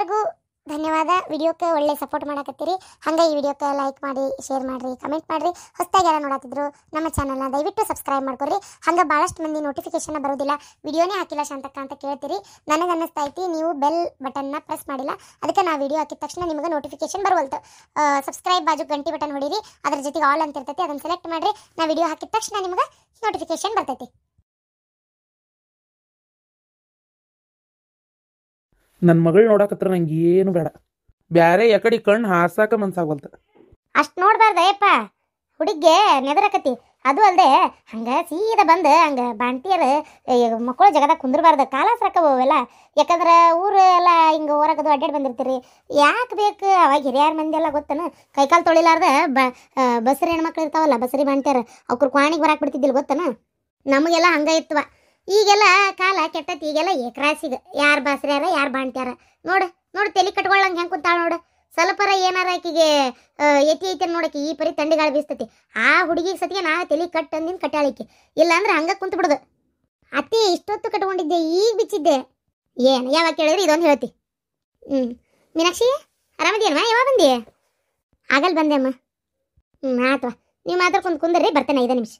ಎಲ್ಲರಿಗೂ ಧನ್ಯವಾದ. ವಿಡಿಯೋಕ್ಕೆ ಒಳ್ಳೆ ಸಪೋರ್ಟ್ ಮಾಡಕತ್ತೀರಿ. ಹಂಗೆ ಈ ವಿಡಿಯೋಕ್ಕೆ ಲೈಕ್ ಮಾಡಿ, ಶೇರ್ ಮಾಡಿರಿ, ಕಮೆಂಟ್ ಮಾಡಿರಿ. ಹೊಸದಾಗಿ ಯಾರು ನೋಡತ್ತಿದ್ರು ನಮ್ಮ ಚಾನಲ್ನ ದಯವಿಟ್ಟು ಸಬ್ಸ್ಕ್ರೈಬ್ ಮಾಡ್ಕೊರಿ. ಹಂಗೆ ಭಾಳಷ್ಟು ಮಂದಿ ನೋಟಿಫಿಕೇಶನ್ ಬರೋದಿಲ್ಲ, ವಿಡಿಯೋನೇ ಹಾಕಿಲ್ಲ ಶಾಂತಕ್ಕ ಅಂತ ಕೇಳ್ತೀರಿ. ನನಗೆ ಅನ್ನಿಸ್ತಾ ಐತಿ ನೀವು ಬೆಲ್ ಬಟನ್ನ ಪ್ರೆಸ್ ಮಾಡಿಲ್ಲ, ಅದಕ್ಕೆ ನಾ ವಿಡಿಯೋ ಹಾಕಿದ ತಕ್ಷಣ ನಿಮಗೆ ನೋಟಿಫಿಕೇಶನ್ ಬರುವಲ್ತು. ಸಬ್ಸ್ಕ್ರೈಬ್ ಬಾಜು ಗಂಟೆ ಬಟನ್ ಹೊಡೀರಿ, ಅದ್ರ ಜೊತೆಗೆ ಆಲ್ ಅಂತ ಇರ್ತೈತಿ, ಅದನ್ನು ಸೆಲೆಕ್ಟ್ ಮಾಡಿರಿ. ನಾ ವಿಡಿಯೋ ಹಾಕಿದ ತಕ್ಷಣ ನಿಮಗೆ ನೋಟಿಫಿಕೇಶನ್ ಬರ್ತೈತಿ. ನನ್ನ ಮಗಳು ನೋಡಕತ್ರ ನಂಗೆ ಏನು ಬೇಡ, ಬ್ಯಾರೆ ಯಾಕಡೆ ಕಣ್ಣು ಹಾಸಾಕ ಮನ್ಸಾಗಲ್ತ. ಅಷ್ಟು ನೋಡ್ಬಾರ್ದಯ್ಯಪ್ಪ, ಹುಡುಗ್ಗೆ ನೆದರಕತಿ. ಅದು ಅಲ್ಲದೆ ಹಂಗೆ ಸೀದಾ ಬಂದು ಹಂಗೆ ಬಾಂಟಿಯರು ಮಕ್ಕಳು ಜಗದಾಗ ಕುಂದ್ರಬಾರ್ದು, ಕಾಲಾಸ್ರಕ್ಕ ಹೋವೆಲ್ಲ. ಯಾಕಂದ್ರೆ ಊರು ಎಲ್ಲ ಹಿಂಗೆ ಹೊರಗದು ಅಡ್ಡಾಡಿ ಬಂದಿರ್ತೀರಿ, ಯಾಕೆ ಬೇಕು? ಅವಾಗ ಹಿರಿಯರ ಮಂದಿ ಎಲ್ಲ ಗೊತ್ತನ, ಕೈಕಾಲು ತೊಳಿಲಾರ್ದ ಬಸರಿ ಹೆಣ್ಮಕ್ಳು ಇರ್ತಾವಲ್ಲ, ಬಸರಿ ಬಾಂಟಿಯರು, ಅವ್ರ ಕ್ವಾಣಿಗೆ ಬರಾಕ್ ಬಿಡ್ತಿದ್ದಿಲ್ಲ ಗೊತ್ತನ. ನಮಗೆಲ್ಲ ಹಂಗೆ ಇತ್ತವ. ಈಗೆಲ್ಲ ಕಾಲ ಕೆಟ್ಟತಿ, ಈಗೆಲ್ಲ ಏಕ್ರಾಸಿಗೆ ಯಾರು ಬಾಸ್ರ್ಯಾರ ಯಾರು ಬಾಣ್ಟ್ಯಾರ. ನೋಡು ನೋಡು, ತಲೆ ಕಟ್ಕೊಳ್ಳಂಗೆ ಹೆಂಗೆ ಕುಂತಾಳ ನೋಡು. ಸ್ವಲ್ಪರ ಏನಾರ ಆಕಿಗೆ ಎತ್ತಿ ಐತೆ ನೋಡಕ್ಕೆ ಈ ಪರಿ ತಂಡಿಗಾಳು ಬೀಸ್ತತಿ. ಆ ಹುಡುಗಿಗೆ ಸತಿಗೆ ನಾ ತಲೆ ಕಟ್ಟಂದಿನ ಕಟ್ಟಾಳಿಕೆ, ಇಲ್ಲಾಂದ್ರೆ ಹಂಗೆ ಕುಂತು ಬಿಡೋದು. ಅತಿ ಇಷ್ಟೊತ್ತು ಕಟ್ಕೊಂಡಿದ್ದೆ, ಈಗ ಬಿಚ್ಚಿದ್ದೆ. ಏನು ಯಾವಾಗ ಕೇಳಿದ್ರೆ ಇದೊಂದು ಹೇಳ್ತಿ. ಮೀನಾಕ್ಷಿ ಆರಾಮದೇನಮ್ಮ? ಯಾವಾಗ ಬಂದಿ? ಆಗಲ್ ಬಂದೆ ಅಮ್ಮ. ಆತವ, ನೀವು ಮಾತಾಡ್ಕೊಂಡು ಕುಂದ್ರಿ, ಬರ್ತೇನೆ 5 ನಿಮಿಷ.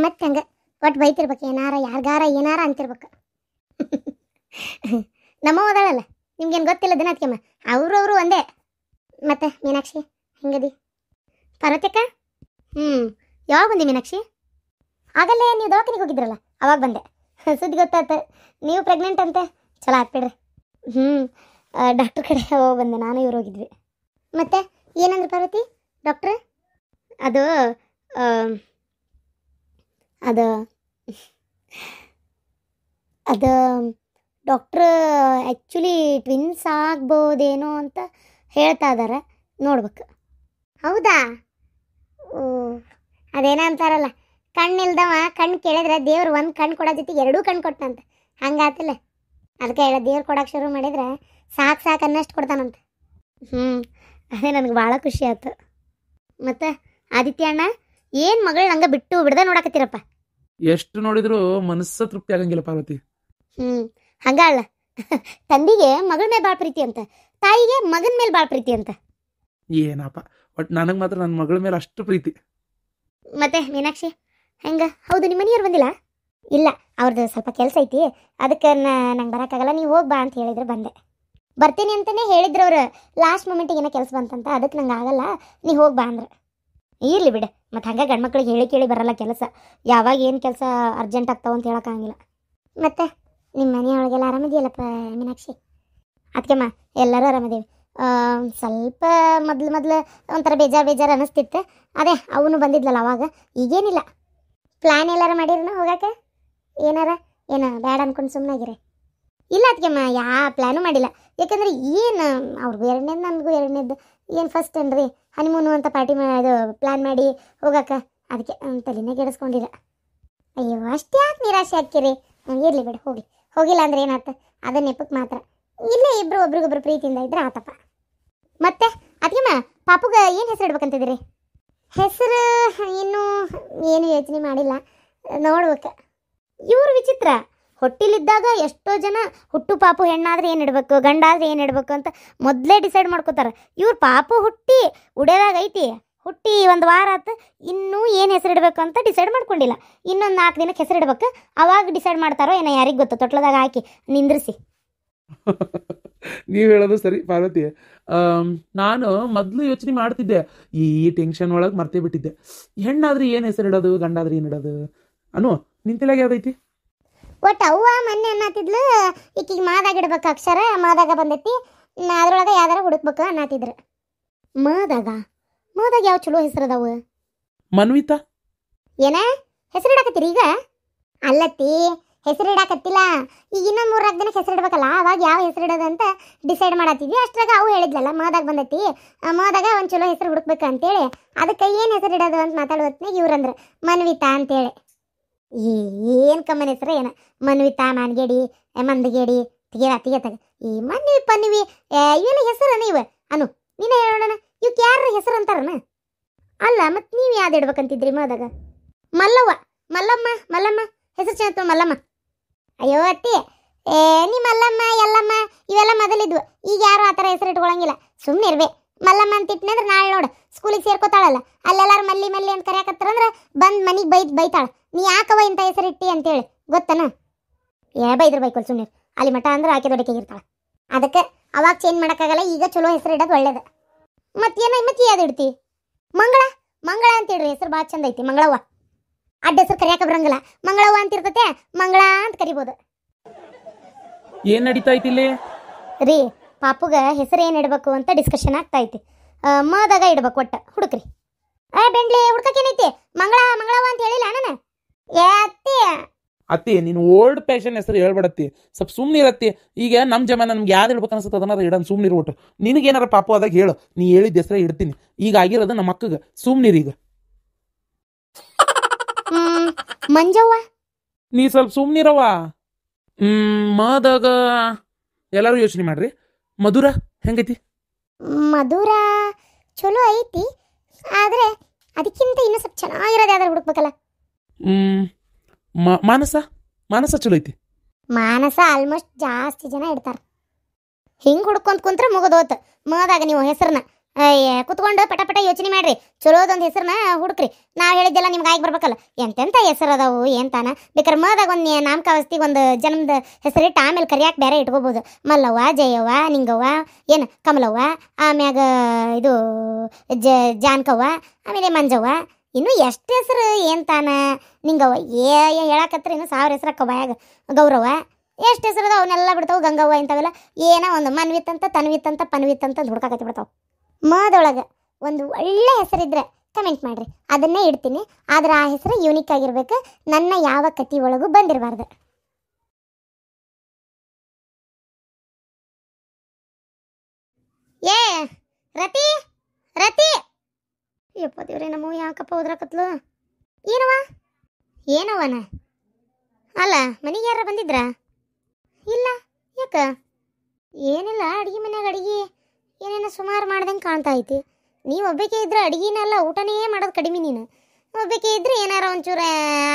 ಮತ್ತೆ ಹಂಗೆ ಒಟ್ಟು ಬೈತಿರ್ಬೇಕು, ಏನಾರ ಯಾರಿಗಾರ ಏನಾರ ಅಂತಿರ್ಬೇಕು. ನಮ್ಮ ಓದಾಳಲ್ಲ, ನಿಮ್ಗೇನು ಗೊತ್ತಿಲ್ಲ ದಿನಾತ್ಕೆಮ್ಮ, ಅವರು ಒಂದೇ. ಮತ್ತೆ ಮೀನಾಕ್ಷಿ ಹೆಂಗದಿ? ಪಾರ್ವತಕ್ಕ ಯಾವಾಗ ಬಂದಿ ಮೀನಾಕ್ಷಿ? ಆಗಲ್ಲೇ ನೀವು ದವಾಖಾನಿಗೆ ಹೋಗಿದ್ರಲ್ಲ, ಅವಾಗ ಬಂದೆ. ಸುದ್ದಿ ಗೊತ್ತಾಯ್ತು ನೀವು ಪ್ರೆಗ್ನೆಂಟ್ ಅಂತೆ, ಚಲೋ ಆಗ್ಬಿಡ್ರಿ. ಡಾಕ್ಟ್ರ್ ಕಡೆ ಹೋಗಿ ಬಂದೆ, ನಾನು ಇವ್ರು ಹೋಗಿದ್ವಿ. ಮತ್ತೆ ಏನಂದ್ರೆ ಪಾರ್ವತಿ ಡಾಕ್ಟ್ರ್? ಅದು ಅದು ಅದು ಡಾಕ್ಟ್ರ್ ಆ್ಯಕ್ಚುಲಿ ಟ್ವಿನ್ಸ್ ಆಗ್ಬೋದೇನೋ ಅಂತ ಹೇಳ್ತಾ ಇದ್ದಾರೆ, ನೋಡ್ಬೇಕು. ಹೌದಾ? ಓ, ಅದೇನೋ ಅಂತಾರಲ್ಲ, ಕಣ್ಣಿಲ್ದವ ಕಣ್ಣು ಕೇಳಿದ್ರೆ ದೇವ್ರು ಒಂದು ಕಣ್ಣು ಕೊಡೋ ಜೊತೆಗೆ 2 ಕಣ್ಣು ಕೊಟ್ಟನಂತೆ, ಹಂಗಾತಿಲ್ಲ. ಅದಕ್ಕೆ ಹೇಳ, ದೇವ್ರು ಕೊಡೋಕೆ ಶುರು ಮಾಡಿದರೆ ಸಾಕು ಅನ್ನಷ್ಟು ಕೊಡ್ತಾನಂತೆ. ಅದೇ ನನಗೆ ಭಾಳ ಖುಷಿ ಆಯ್ತು. ಮತ್ತು ಆದಿತ್ಯ ಅಣ್ಣ ಏನು ಮಗಳು ಹಂಗೆ ಬಿಟ್ಟು ಬಿಡದೆ ನೋಡಕತ್ತೀರಪ್ಪ? ಎಷ್ಟು ನೋಡಿದ್ರು ಮನಸ್ಸ ತೃಪ್ತಿ ಆಗಂಗಿಲ್ಲ ಪಾರ್ವತಿ. ಹಂಗ ಅಲ್ಲ, ತಂದಿಗೆ ಮಗಳ ಮೇಲೆ ಭಾಳ ಪ್ರೀತಿ ಅಂತ, ತಾಯಿಗೆ ಮಗನ ಮೇಲೆ ಭಾಳ ಪ್ರೀತಿ ಅಂತ. ಏನಪ್ಪ, ಬಟ್ ನನಗೆ ಮಾತ್ರ ನನ್ನ ಮಗಳ ಮೇಲೆ ಅಷ್ಟು ಪ್ರೀತಿ. ಮತ್ತೆ ಮೀನಾಕ್ಷಿ ಹೆಂಗ? ಹೌದು, ನಿಮ್ಮ ಮನೆಯವ್ರು ಬಂದಿಲ್ಲ? ಇಲ್ಲ, ಅವ್ರದ್ದು ಸ್ವಲ್ಪ ಕೆಲಸ ಐತಿ, ಅದಕ್ಕೆ ನಂಗೆ ಬರೋಕ್ಕಾಗಲ್ಲ, ನೀವು ಹೋಗಿ ಬಾ ಅಂತ ಹೇಳಿದ್ರೆ ಬಂದೆ. ಬರ್ತೀನಿ ಅಂತಲೇ ಹೇಳಿದ್ರು ಅವರು, ಲಾಸ್ಟ್ ಮೂಮೆಂಟಿಗೆ ಏನೋ ಕೆಲಸ ಬಂತಂತ, ಅದಕ್ಕೆ ನಂಗೆ ಆಗಲ್ಲ, ನೀವು ಹೋಗಿ ಬಾ ಅಂದ್ರೆ. ಇರಲಿ ಬಿಡು, ಮತ್ತು ಹಂಗೆ ಗಂಡು ಮಕ್ಳಿಗೆ ಹೇಳಿ ಕೇಳಿ ಬರಲ್ಲ ಕೆಲಸ, ಯಾವಾಗ ಏನು ಕೆಲಸ ಅರ್ಜೆಂಟ್ ಆಗ್ತಾವ ಅಂತ ಹೇಳೋಕ್ಕಾಗಿಲ್ಲ. ಮತ್ತು ನಿಮ್ಮ ಮನೆಯೊಳಗೆಲ್ಲ ಆರಾಮದಿಯಲ್ಲಪ್ಪ ಮೀನಾಕ್ಷಿ? ಅದಕ್ಕೆಮ್ಮ ಎಲ್ಲರೂ ಆರಾಮದೇವಿ. ಸ್ವಲ್ಪ ಮೊದಲು ಒಂಥರ ಬೇಜಾರು ಅನ್ನಿಸ್ತಿತ್ತು, ಅದೇ ಅವನು ಬಂದಿದ್ಲಲ್ಲ ಅವಾಗ. ಈಗೇನಿಲ್ಲ. ಪ್ಲ್ಯಾನ್ ಎಲ್ಲಾರು ಮಾಡಿರನ ಹೋಗಕ್ಕೆ? ಏನು ಬೇಡ ಅನ್ಕೊಂಡು ಸುಮ್ಮನಾಗಿರಿ? ಇಲ್ಲ ಅದಕ್ಕೆಮ್ಮ, ಯಾವ ಪ್ಲ್ಯಾನು ಮಾಡಿಲ್ಲ. ಯಾಕಂದ್ರೆ ಏನು ಅವ್ರಿಗೂ 2ನೇದು ನನಗೂ 2ನೇದು ಏನು ಫಸ್ಟ್ ಏನ್ರಿ ಹನಿಮೂನು ಅಂತ ಪಾರ್ಟಿ ಇದು ಪ್ಲ್ಯಾನ್ ಮಾಡಿ ಹೋಗಕ್ಕೆ, ಅದಕ್ಕೆ ತಲೆನೇ ಕೆಡಿಸ್ಕೊಂಡಿಲ್ಲ. ಅಯ್ಯೋ, ಅಷ್ಟು ಯಾಕೆ ನಿರಾಶೆ ಹಾಕಿರಿ? ಇರಲಿ ಬಿಡು, ಹೋಗಿಲ್ಲ ಅಂದ್ರೆ ಏನಾಯ್ತು, ಅದನ್ನ ನೆಪಕ್ಕೆ ಮಾತ್ರ. ಇಲ್ಲೇ ಇಬ್ಬರು ಒಬ್ರಿಗೊಬ್ರು ಪ್ರೀತಿಯಿಂದ ಇದ್ರೆ ಆತಪ್ಪ. ಮತ್ತೆ ಅದಕ್ಕೆಮ್ಮ ಪಾಪುಗ ಏನು ಹೆಸರು ಇಡ್ಬೇಕಂತಿದ್ದೀರಿ? ಹೆಸರು ಇನ್ನೂ ಏನು ಯೋಚನೆ ಮಾಡಿಲ್ಲ, ನೋಡ್ಬೇಕು. ಇವ್ರು ವಿಚಿತ್ರ, ಹೊಟ್ಟಿಲಿದ್ದಾಗ ಎಷ್ಟೋ ಜನ ಹುಟ್ಟು ಪಾಪು ಹೆಣ್ಣಾದ್ರೆ ಏನು ಇಡಬೇಕು, ಗಂಡಾದ್ರೆ ಏನು ಇಡಬೇಕು ಅಂತ ಮೊದಲೇ ಡಿಸೈಡ್ ಮಾಡ್ಕೋತಾರೆ. ಇವ್ರು ಪಾಪು ಹುಟ್ಟಿ ಉಡೇದಾಗ ಐತಿ, ಹುಟ್ಟಿ 1 ವಾರ ಆಯ್ತು, ಇನ್ನೂ ಏನು ಹೆಸರು ಇಡಬೇಕು ಅಂತ ಡಿಸೈಡ್ ಮಾಡ್ಕೊಂಡಿಲ್ಲ. ಇನ್ನೊಂದು 4 ದಿನಕ್ಕೆ ಹೆಸರು ಇಡ್ಬೇಕು, ಅವಾಗ ಡಿಸೈಡ್ ಮಾಡ್ತಾರೋ ಏನೋ, ಯಾರಿಗೆ ಗೊತ್ತು. ತೊಟ್ಲದಾಗ ಹಾಕಿ ನಿಂದ್ರಿಸಿ. ನೀವು ಹೇಳೋದು ಸರಿ ಪಾರ್ವತಿ. ನಾನು ಮೊದಲು ಯೋಚನೆ ಮಾಡ್ತಿದ್ದೆ, ಈ ಟೆನ್ಷನ್ ಒಳಗೆ ಮರ್ತೇ ಬಿಟ್ಟಿದ್ದೆ. ಹೆಣ್ಣಾದ್ರೆ ಏನು ಹೆಸರು ಇಡೋದು, ಗಂಡಾದ್ರೆ ಏನು ಇಡೋದು ಅನು ನಿಂತಿಲಾಗ ಯಾವ್ದೈತಿ? ಒಟ್ಟು ಅವ್ವ ಮೊನ್ನೆ ಅನ್ನತ್ತಿದ್ಲು, ಈಕಿಗೆ ಮಾದಾಗ ಇಡ್ಬೇಕು ಅಕ್ಷರ, ಮಾದಾಗ ಬಂದೈತಿ, ಅದ್ರೊಳಗೆ ಯಾವ್ದಾರ ಹುಡುಕ್ಬೇಕು ಅನ್ನತ್ತಿದ್ರು. ಮಾದಾಗ ಯಾವ ಚಲೋ ಹೆಸರು ಅದಾವು? ಮನ್ವಿತಾ. ಏನ ಹೆಸರು ಇಡಾಕತ್ತೀರಿ ಈಗ? ಅಲ್ಲತ್ತಿ, ಹೆಸರು ಇಡಾಕತ್ತಿಲ್ಲ, ಈಗ ಇನ್ನೊಂದು 3 ದಿನಕ್ಕೆ ಹೆಸರು ಇಡ್ಬೇಕಲ್ಲ, ಅವಾಗ ಯಾವ ಹೆಸರು ಇಡೋದು ಅಂತ ಡಿಸೈಡ್ ಮಾಡತ್ತಿದ್ವಿ. ಅಷ್ಟ್ರಾಗ ಅವು ಹೇಳಿದ್ಲಲ್ಲ ಮಾದಾಗ ಬಂದೈತಿ, ಮಾದಾಗ ಒಂದು ಚಲೋ ಹೆಸರು ಹುಡುಕ್ಬೇಕು ಅಂತೇಳಿ, ಅದಕ್ಕೆ ಏನು ಹೆಸರು ಇಡೋದು ಅಂತ ಮಾತಾಡುವತ್ನಾಗ ಇವ್ರಂದ್ರೆ ಮನ್ವಿತಾ ಅಂತೇಳಿ. ಏನು ಕಮ್ಮನ ಹೆಸರು ಏನ, ಮನ್ವಿತಾ, ಮಾನ್ಗೇಡಿ, ಮಂದಗೇಡಿ, ತಿಗೇತಗ ಈ ಪನ್ವಿ ಇವೆಲ್ಲ ಹೆಸರು ನೀವು ಅನು ನೀನೇ ಹೇಳೋಣ. ಇವಕ್ಕೆ ಯಾರ ಹೆಸರು ಅಂತಾರನ? ಅಲ್ಲ, ಮತ್ತು ನೀವು ಯಾವ್ದು ಇಡ್ಬೇಕಂತಿದ್ರಿ ಮಾದಾಗ? ಮಲ್ಲಮ್ಮ ಹೆಸರು ಚೆನ್ನಾಗ್ತವ, ಮಲ್ಲಮ್ಮ. ಅಯ್ಯೋ ಅತ್ತಿ, ಏ ನೀ ಮಲ್ಲಮ್ಮ ಎಲ್ಲಮ್ಮ ಇವೆಲ್ಲ ಮೊದಲಿದ್ವು. ಈಗ ಯಾರು ಆ ಥರ ಹೆಸರು ಇಟ್ಕೊಳಂಗಿಲ್ಲ. ಸುಮ್ಮನೆ ಇರ್ಬೇ. ಮಲ್ಲಮ್ಮ ಅಂತ ಇಟ್ನಂದ್ರೆ ನಾಳೆ ನೋಡು ಸ್ಕೂಲಿಗೆ ಸೇರ್ಕೋತಾಳಲ್ಲ, ಅಲ್ಲೆಲ್ಲಾರು ಮಲ್ಲಿ ಮಲ್ಲಿ ಅಂತ ಕರೆಯಕತ್ತಾರಂದ್ರೆ ಬಂದು ಮನೆಗೆ ಬೈತಾಳ. ನೀ ಯಾಕವ ಇಂಥ ಹೆಸರು ಇಟ್ಟಿ ಅಂತೇಳಿ ಗೊತ್ತನ? ಬೈದ್ರು ಬೈಕೊಲ್ ಸುಮ್ಮನೆ ಅಲ್ಲಿ ಮಠ ಅಂದ್ರೆ ಆಕೆ ದೊಡ್ಡಕ್ಕಿರ್ತಾಳೆ. ಅದಕ್ಕೆ ಅವಾಗ ಚೇಂಜ್ ಮಾಡೋಕ್ಕಾಗಲ್ಲ. ಈಗ ಚಲೋ ಹೆಸರು ಇಡೋದು ಒಳ್ಳೇದು. ಮತ್ತೆ ಯಾವ್ದು ಇಡ್ತಿ? ಮಂಗಳ ಮಂಗಳ ಅಂತ ಹೇಳ್ರಿ, ಹೆಸರು ಭಾಳ ಚಂದ ಐತಿ. ಮಂಗಳವ್ವ ಅಡ್ಡ ಹೆಸರು ಕರಿಯಾಕ ಬರಂಗಿಲ್ಲ. ಮಂಗಳವ್ವ ಅಂತ ಇರ್ತತೆ, ಮಂಗಳ ಅಂತ ಕರಿಬೋದು. ಏನ್ ನಡೀತಾ ಐತಿ ಇಲ್ಲಿ? ರೀ ಪಾಪುಗ ಹೆಸರು ಏನು ಇಡಬೇಕು ಅಂತ ಡಿಸ್ಕಷನ್ ಆಗ್ತಾ ಐತಿ. ಮದಾಗ ಇಡ್ಬೇಕು ಒಟ್ಟು ಹುಡುಕ್ರಿ. ಬೆಂಡ್ಲಿ ಹುಡ್ಕಕ್ಕೇನೈತಿ? ಮಂಗಳವ್ವ ಅಂತ ಹೇಳಿಲ್ಲ ನಾನು. ಅತ್ತಿ ಅತ್ತಿ ನೀನು ಓಲ್ಡ್ ಫ್ಯಾಷನ್ ಹೆಸರು ಹೇಳ್ಬೇಡತ್ತಿ, ಸ್ವಲ್ಪ ಸುಮ್ಮನೆ ಇರತ್ತಿ. ಈಗ ನಮ್ಮ ಜಮಾನ ನಮ್ಗೆ ಯಾವ್ದು ಇಡ್ಬೇಕು ಅನ್ಸುತ್ತೆ ಅದನ್ನ ಇಡೋಣ, ಸುಮ್ಮನೆ ಇರ್ಬಿಟ್ಟು. ನಿನಗೇನಾರ ಪಾಪು ಅದಾಗ ಹೇಳು, ನೀ ಹೇಳಿದ ಹೆಸರೇ ಇಡ್ತೀನಿ. ಈಗ ಆಗಿರೋದು ನಮ್ಮ ಅಕ್ಕಗೆ, ಸುಮ್ಮನಿರಿ. ಈಗ ಮಂಜವ್ವ ನೀ ಸ್ವಲ್ಪ ಸುಮ್ಮನಿರವ. ಮದಾಗ ಎಲ್ಲರೂ ಯೋಚನೆ ಮಾಡ್ರಿ. ಮಧುರ ಹೆಂಗೈತಿ? ಮಧುರ ಚಲೋ ಐತಿ, ಆದ್ರೆ ಅದಕ್ಕಿಂತ ಇನ್ನೂ ಸ್ವಲ್ಪ ಚೆನ್ನಾಗಿರೋದು ಯಾವ್ದಾರು ಹುಡುಕ್ಬೇಕಲ್ಲ. ಮಾನಸ ಚಲೋ ಐತಿ. ಮಾನಸ ಆಲ್ಮೋಸ್ಟ್ ಜಾಸ್ತಿ ಜನ ಇಡ್ತಾರೆ. ಹಿಂಗೆ ಹುಡ್ಕೊಂತ ಕುಂತ್ರೆ ಮುಗಿದೋತು. ಮದಾಗ ನೀವು ಹೆಸರನ್ನ ಕುತ್ಕೊಂಡು ಪಟ ಪಟ ಯೋಚನೆ ಮಾಡ್ರಿ. ಚಲೋದೊಂದು ಹೆಸರನ್ನ ಹುಡುಕ್ರಿ. ನಾವು ಹೇಳಿದ್ದೆಲ್ಲ ನಿಮ್ಗೆ ಆಗಿ ಬರ್ಬೇಕಲ್ಲ. ಎಂತೆಂಥ ಹೆಸರು ಅದಾವು ಎಂತಾನ. ಬೇಕಾದ್ರೆ ಮದಾಗ ಒಂದು ನಾಮಕಾವಸ್ತಿಗೆ ಒಂದು ಜನ್ಮದ ಹೆಸರಿಟ್ಟು ಆಮೇಲೆ ಕರಿಯಾಕೆ ಬೇರೆ ಇಟ್ಕೋಬೋದು. ಮಲ್ಲವ್ವ, ಜಯವ್ವ, ನಿಂಗವ್ವ, ಏನು ಕಮಲವ್ವ, ಆಮ್ಯಾಗ ಇದು ಜಾನ್ಕವ್ವ, ಆಮೇಲೆ ಮಂಜವ್ವ, ಇನ್ನು ಎಷ್ಟು ಹೆಸರು ಎಂತಾನ. ನಿಂಗವ್ವ ಹೇಳಕತ್ರ ಇನ್ನು 1000 ಹೆಸರು ಅಕ್ಕ ಬಾಯಾಗ. ಗೌರವ ಎಷ್ಟು ಹೆಸರು ಅದಾವ ಅವನ್ನೆಲ್ಲ ಬಿಡ್ತಾವೆ. ಗಂಗವ್ವ ಇಂಥವೆಲ್ಲ ಏನೋ ಒಂದು ಮನ್ವಿತ್ತಂತ ತನ್ವಿತ್ತಂತ ಪನ್ವಿತ್ತಂತ ಹುಡ್ಕಾಕತ್ತಿ ಬಿಡ್ತಾವೆ. ಮದೊಳಗೆ ಒಂದು ಒಳ್ಳೆ ಹೆಸರಿದ್ರೆ ಕಮೆಂಟ್ ಮಾಡ್ರಿ, ಅದನ್ನೇ ಇಡ್ತೀನಿ. ಆದ್ರೆ ಆ ಹೆಸರು ಯೂನಿಕ್ ಆಗಿರ್ಬೇಕು, ನನ್ನ ಯಾವ ಕತಿ ಒಳಗೂ ಬಂದಿರಬಾರ್ದು. ಏ ರತಿ ರತಿ ಯಪ್ಪ ದೇವ್ರೆ, ನಮ್ಮ ಯಾಕಪ್ಪ ಹೋದ್ರಕತ್ಲು? ಏನವನ ಅಲ್ಲ, ಮನೆಗೆ ಯಾರ ಬಂದಿದ್ರ? ಇಲ್ಲ, ಯಾಕ? ಏನಿಲ್ಲ, ಅಡುಗೆ ಮನ್ಯಾಗ ಅಡುಗೆ ಏನೇನೋ ಸುಮಾರು ಮಾಡ್ದಂಗೆ ಕಾಣ್ತಾ ಐತಿ. ನೀವು ಒಬ್ಬಕ್ಕೆ ಇದ್ರೆ ಅಡುಗೆನೆಲ್ಲ ಊಟನೇ ಮಾಡೋದು ಕಡಿಮೆ. ನೀನು ಒಬ್ಬಕ್ಕೆ ಇದ್ರೆ ಏನಾರ ಒಂಚೂರು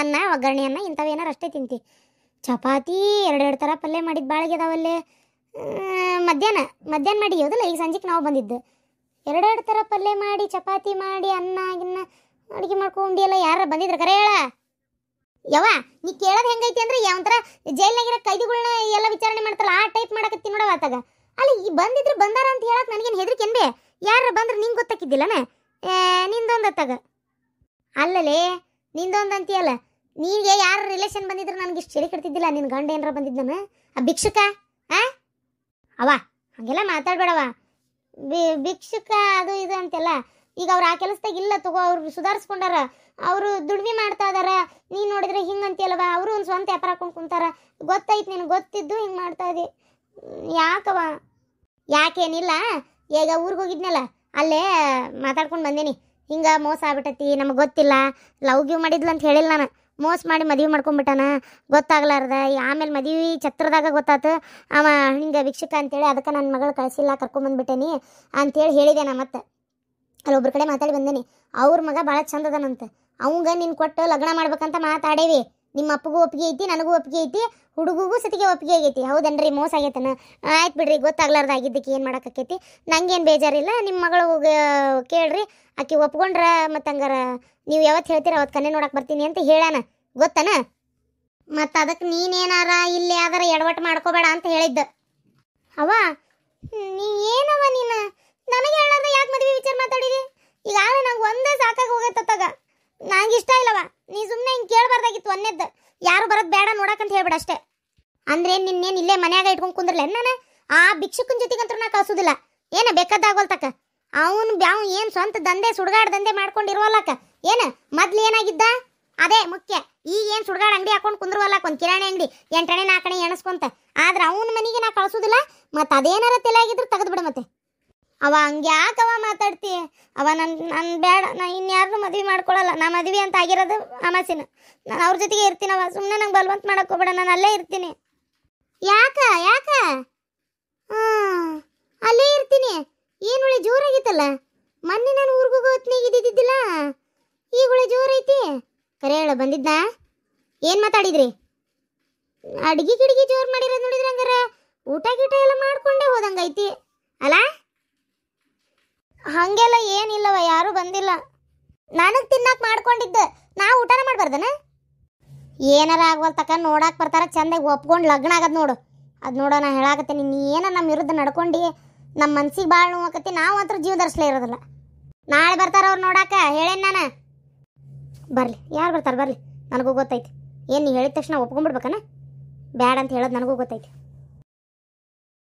ಅನ್ನ, ಒಗ್ಗರಣೆ ಅನ್ನ ಇಂಥವೇನಾರು ಅಷ್ಟೇ ತಿಂತಿ. ಚಪಾತಿ 2 ಥರ ಪಲ್ಯ ಮಾಡಿದ್ದು ಬಾಳಿಗೆ ಅದಾವಲ್ಲೇ. ಮಧ್ಯಾಹ್ನ ಮಾಡಿ ಹೋದಲ್ಲ, ಈಗ ಸಂಜೆಗೆ ನಾವು ಬಂದಿದ್ದು. 2 ಥರ ಪಲ್ಯ ಮಾಡಿ, ಚಪಾತಿ ಮಾಡಿ, ಅನ್ನ ಗಿನ್ನ ಅಡುಗೆ ಮಾಡ್ಕೊಂಡಿಯಲ್ಲ. ಯಾರ ಬಂದಿದ್ರು ಕರೆ ಹೇಳ. ಯವ್ವ ನೀ ಕೇಳೋದು ಹೆಂಗೈತಿ ಅಂದ್ರೆ ಒಂಥರ ಜೈಲ್ನಾಗಿರೋ ಕೈದಿಗಳನ್ನ ಎಲ್ಲ ವಿಚಾರಣೆ ಮಾಡ್ತಾರಲ್ಲ ಆ ಟೈಪ್ ಮಾಡಕತ್ತಿ ನೋಡವ. ಆತಾಗ ಅಲ್ಲಿ ಈ ಬಂದಿದ್ರು ಬಂದಾರ ಅಂತ ಹೇಳಕ್ ನನಗೇನು ಹೆದರಿಕೆನ್ಬೆ? ಯಾರು ಬಂದ್ರೆ ನಿಂಗೆ ಗೊತ್ತಾಕಿದ್ದಿಲ್ಲನ? ನಿಂದೊಂದು ಅತ್ತಾಗ ಅಲ್ಲಲೇ, ನಿಂದೊಂದು ಅಂತೀಯಲ್ಲ. ನಿನಗೆ ಯಾರು ರಿಲೇಷನ್ ಬಂದಿದ್ರು ನನಗೆ ಇಷ್ಟು ಚಳಿ ಕಟ್ತಿದ್ದಿಲ್ಲ. ನಿನ್ನ ಗಂಡ ಏನಾರ ಬಂದಿದ್ದಾನ? ಆ ಭಿಕ್ಷುಕ ಅವ ಹಾಗೆಲ್ಲ ಮಾತಾಡ್ಬೇಡವ. ಭಿಕ್ಷುಕ ಅದು ಇದು ಅಂತೆಲ್ಲ. ಈಗ ಅವ್ರು ಆ ಕೆಲಸದಾಗ ಇಲ್ಲ ತಗೋ, ಅವ್ರು ಸುಧಾರಿಸ್ಕೊಂಡಾರ, ಅವರು ದುಡ್ಮೆ ಮಾಡ್ತಾ ಇದಾರ. ನೀನು ನೋಡಿದ್ರೆ ಹಿಂಗೆ ಅಂತೀಯಲ್ವ, ಅವರು ಒಂದು ಸ್ವಂತ ವ್ಯಾಪಾರ ಹಾಕೊಂಡು ಕುಂತಾರ. ಗೊತ್ತೈತಿ ನಿನಗೆ, ಗೊತ್ತಿದ್ದು ಹಿಂಗೆ ಮಾಡ್ತಾ ಇದ್ದಿ. ಯಾಕವ? ಯಾಕೇನಿಲ್ಲ, ಈಗ ಊರಿಗೆ ಹೋಗಿದ್ನಲ್ಲ ಅಲ್ಲೇ ಮಾತಾಡ್ಕೊಂಡು ಬಂದೇನಿ. ಹಿಂಗೆ ಮೋಸ ಆಗ್ಬಿಟ್ಟತಿ, ನಮಗೆ ಗೊತ್ತಿಲ್ಲ. ಲವ್ ಗಿವ್ ಮಾಡಿದ್ಲು ಅಂತ ಹೇಳಿಲ್ಲ ನಾನು. ಮೋಸ ಮಾಡಿ ಮದುವೆ ಮಾಡ್ಕೊಂಡ್ಬಿಟ್ಟಾನ ಗೊತ್ತಾಗ್ಲಾರ್ದ. ಆಮೇಲೆ ಮದುವೆ ಛತ್ರದಾಗ ಗೊತ್ತಾತು ಅವ ಹಿಂಗೆ ಭಿಕ್ಷುಕ ಅಂತೇಳಿ. ಅದಕ್ಕೆ ನನ್ನ ಮಗಳು ಕಳಿಸಿಲ್ಲ, ಕರ್ಕೊಂಬಂದ್ಬಿಟ್ಟೇನಿ ಅಂತೇಳಿ ಹೇಳಿದೆ ನಾ. ಮತ್ತೆ ಅಲ್ಲೊಬ್ರ ಕಡೆ ಮಾತಾಡಿ ಬಂದೇನಿ. ಅವ್ರ ಮಗ ಭಾಳ ಚಂದ ಅದಾನಂತ. ಅವಂಗ ನಿನ್ನ ಕೊಟ್ಟು ಲಗ್ನ ಮಾಡ್ಬೇಕಂತ ಮಾತಾಡೇವಿ. ನಿಮ್ಮ ಅಪ್ಪಗೂ ಒಪ್ಪಿಗೆ ಐತಿ, ನನಗೂ ಒಪ್ಪಿಗೆ ಐತಿ, ಹುಡುಗಿಗೂ ಸತಿಗೆ ಒಪ್ಪಿಗೆ ಆಗೈತಿ. ಹೌದನ್ರಿ? ಮೋಸ ಆಗೈತನ? ಆಯ್ತು ಬಿಡ್ರಿ, ಗೊತ್ತಾಗ್ಲಾರ್ದ ಆಗಿದ್ದಕ್ಕೆ ಏನು ಮಾಡೋಕ್ಕಾಕೈತಿ. ನಂಗೇನು ಬೇಜಾರಿಲ್ಲ. ನಿಮ್ಮ ಮಗಳು ಕೇಳ್ರಿ, ಆಕೆ ಒಪ್ಕೊಂಡ್ರ ಮತ್ತು ಹಂಗಾರ ನೀವು ಯಾವತ್ತು ಹೇಳ್ತೀರ ಅವತ್ತು ಕನ್ನೆ ನೋಡಕ್ಕೆ ಬರ್ತೀನಿ ಅಂತ ಹೇಳಾನ. ಗೊತ್ತನ? ಮತ್ತು ಅದಕ್ಕೆ ನೀನೇನಾರ ಇಲ್ಲಿ ಯಾವ್ದಾರ ಎಡವಟ್ಟು ಮಾಡ್ಕೋಬೇಡ ಅಂತ ಹೇಳಿದ್ದ. ಅವ ನೀ ಏನವ ನೀನು ನನಗೆ ಹೇಳಾರ್ದ ಯಾಕೆ ಮದುವೆ ವಿಚಾರ ಮಾತಾಡಿದಿ? ಈಗ ನಂಗೆ ಒಂದೇ ಸಾಕಾಗಿ ಹೋಗೈತತ್ತಾಗ. ನಂಗೆ ಇಷ್ಟ ಇಲ್ಲವ. ನೀ ಸುಮ್ಮನೆ ಹಿಂಗೆ ಕೇಳಬಾರ್ದಾಗಿತ್ತು. ಒಂದೇದ್ದು ಯಾರು ಬರೋದು ಬೇಡ ನೋಡಕ್ಕಂತ ಹೇಳ್ಬೇಡ ಅಷ್ಟೇ. ಅಂದ್ರೆ ನಿನ್ನೇನು ಇಲ್ಲೇ ಮನ್ಯಾಗ ಇಟ್ಕೊಂಡು ಕುಂದ್ರಲ್ಲ ನಾನು? ಆ ಭಿಕ್ಷುಕನ ಜೊತೆಗಂತೂ ನಾ ಕಳ್ಸೋದಿಲ್ಲ. ಏನು ಬೇಕಾದಾಗೋಲ್ತಕ್ಕ. ಅವನು ಏನು ಸ್ವಂತ ದಂಧೆ ಸುಡ್ಗಾಡ್ ದಂಧೆ ಮಾಡ್ಕೊಂಡಿರುವಲ್ಲಕ್ಕ. ಏನು ಮೊದ್ಲು ಏನಾಗಿದ್ದ ಅದೇ ಮುಖ್ಯ. ಈಗ ಏನು ಸುಡ್ಗಾಡ್ ಅಂಗಡಿ ಹಾಕೊಂಡು ಕುಂದ್ರವಲ್ಲಕ್ಕ, ಒಂದು ಕಿರಾಣಿ ಅಂಗಡಿ 8 4 ಎಣಸ್ಕೊಂತ. ಆದ್ರೆ ಅವನ ಮನೆಗೆ ನಾ ಕಳ್ಸೋದಿಲ್ಲ. ಮತ್ತು ಅದೇನಾರ ತಲೆ ಆಗಿದ್ರು ತೆಗೆದು ಬಿಡ. ಮತ್ತೆ ಅವ ಹಂಗೆ ಯಾಕವ ಮಾತಾಡ್ತಿ? ಅವ ನನ್ನ ಬೇಡ, ನಾ ಇನ್ಯಾರನ್ನೂ ಮದುವೆ ಮಾಡ್ಕೊಳ್ಳಲ್ಲ. ನಾ ಮದುವೆ ಅಂತ ಆಗಿರೋದು ಅಮಾಸಿನ. ನಾನು ಅವ್ರ ಜೊತೆಗೆ ಇರ್ತೀನವ. ಸುಮ್ಮನೆ ನಂಗೆ ಬಲವಂತ ಮಾಡಕ್ಕೆ ಹೋಗ್ಬೇಡ, ನಾನು ಅಲ್ಲೇ ಇರ್ತೀನಿ. ಯಾಕ ಅಲ್ಲೇ ಇರ್ತೀನಿ. ಏನು ಒಳ್ಳೆ ಜೋರಾಗಿತ್ತಲ್ಲ ಮೊನ್ನೆ. ನಾನು ಊರಿಗೆ ಹೋಗೋ ಹೊತ್ನಾಗ ಇದ್ದಿದ್ದಿಲ್ಲ, ಈಗ ಒಳ್ಳೆ ಜೋರೈತಿ. ಕರೆ ಹೇಳ, ಬಂದಿದ್ನಾ? ಏನು ಮಾತಾಡಿದ್ರಿ? ಅಡ್ಗಿ ಗಿಡ್ಗಿ ಜೋರು ಮಾಡಿರೋದು ನೋಡಿದ್ರೆ ಹಂಗಾರ ಊಟ ಗೀಟ ಎಲ್ಲ ಮಾಡ್ಕೊಂಡೇ ಹೋದಂಗೈತಿ ಅಲ್ಲ. ಹಂಗೆಲ್ಲ ಏನಿಲ್ಲವ, ಯಾರೂ ಬಂದಿಲ್ಲ. ನನಗೆ ತಿನ್ನಕ್ಕೆ ಮಾಡ್ಕೊಂಡಿದ್ದೆ, ನಾ ಊಟನ ಮಾಡ್ಬಾರ್ದನ? ಏನಾರ ಆಗ್ವಲ್ ತಕ ನೋಡಕ್ಕೆ ಬರ್ತಾರ, ಚಂದಾಗಿ ಒಪ್ಕೊಂಡು ಲಗ್ನ ಆಗದ್ ನೋಡು. ಅದು ನೋಡೋ ನಾ ಹೇಳಾಕತ್ತೀನಿ, ನೀ ಏನೋ ನಮ್ಮ ವಿರುದ್ಧ ನಡ್ಕೊಂಡು ನಮ್ಮ ಮನ್ಸಿಗೆ ಭಾಳ ನೋವಾಕತ್ತಿ. ನಾವು ಮಾತ್ರ ಜೀವ ಧರಿಸ್ಲೇ ಇರೋದಿಲ್ಲ. ನಾಳೆ ಬರ್ತಾರ ಅವ್ರು ನೋಡಾಕ, ಹೇಳೇನು ನಾನು. ಬರಲಿ, ಯಾರು ಬರ್ತಾರೆ ಬರಲಿ, ನನಗೂ ಗೊತ್ತೈತಿ. ಏನು ನೀ ಹೇಳಿದ ತಕ್ಷಣ ಒಪ್ಕೊಂಡ್ಬಿಡ್ಬೇಕನ? ಬ್ಯಾಡ ಅಂತ ಹೇಳೋದು ನನಗೂ ಗೊತ್ತೈತಿ.